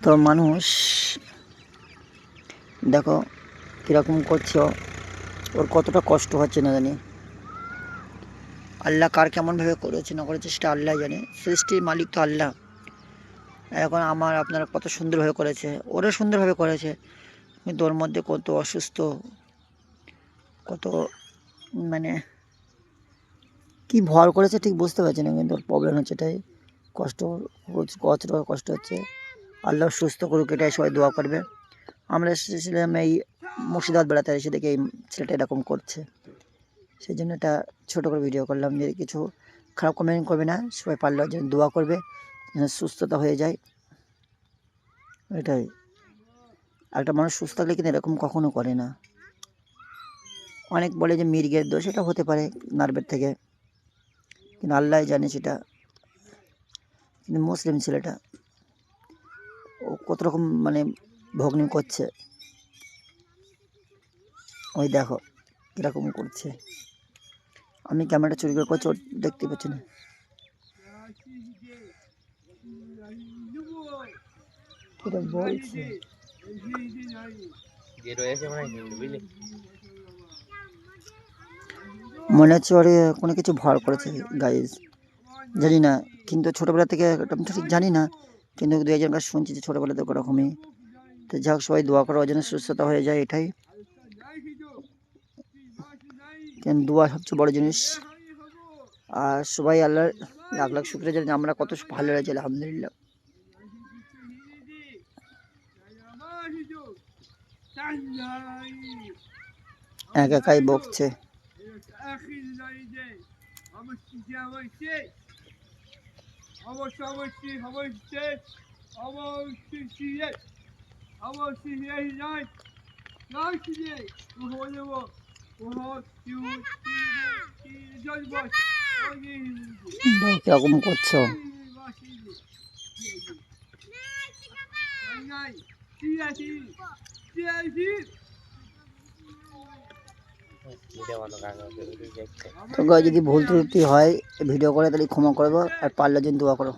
তো মানুষ দেখো কীরকম করছে, ওর কতটা কষ্ট হচ্ছে না জানি। আল্লাহ কার কেমনভাবে করেছে না করেছে সেটা আল্লাহ জানে, সৃষ্টির মালিক তো আল্লাহ। এখন আমার আপনারা কত সুন্দরভাবে করেছে, ওরা সুন্দরভাবে করেছে, কিন্তু ওর মধ্যে কত অসুস্থ, কত মানে কি ভর করেছে ঠিক বুঝতে পারছি না, কিন্তু ওর প্রবলেম হচ্ছে এটাই, কষ্ট কষ্ট হচ্ছে। আল্লাহ সুস্থ করুক, এটাই সবাই দোয়া করবে। আমরা এসেছিলাম এই মুর্শিদাবাদ বেড়াতে, এসে দেখে এই ছেলেটা এরকম করছে, সেই জন্য এটা ছোটো করে ভিডিও করলাম। যে কিছু খারাপ কমেন্ট করবে না, সবাই পারলে যেন দোয়া করবে যেন সুস্থতা হয়ে যায়। এটাই, একটা মানুষ সুস্থ থাকলে কিন্তু এরকম কখনো করে না। অনেক বলে যে মির্গের দোষ, এটা হতে পারে নার্ভের থেকে, কিন্তু আল্লাহ জানে সেটা। কিন্তু মুসলিম ছেলেটা ও কত রকম মানে ভগ্নি করছে, ওই দেখো কীরকম করছে। আমি ক্যামেরাটা চুরি করে করছি, দেখতে পাচ্ছি না। এটা বলছে মনে হচ্ছে ওরে কোনো কিছু ভর করেছে গাইজ, জানি না, কিন্তু ছোটোবেলা থেকে একদম ঠিক জানি না, কিন্তু দু একজন কাছে শুনছি যে ছোটোবেলা থেকে ওরকমই। তো যাই হোক, সবাই দোয়া করো ওর জন্য সুস্থতা হয়ে যায়, এটাই। কেন দোয়া সবচেয়ে বড় জিনিস। আর সবাই আল্লাহর লাখ লাখ শুক্রিয়া জানি আমরা কত ভালো রয়েছে, আলহামদুলিল্লাহ। একাই বকছে। কিরকম করছো? তো যদি ভুল ত্রুটি হয় ভিডিও করে তাহলে ক্ষমা করবো, আর পারলে যদি দোয়া করো।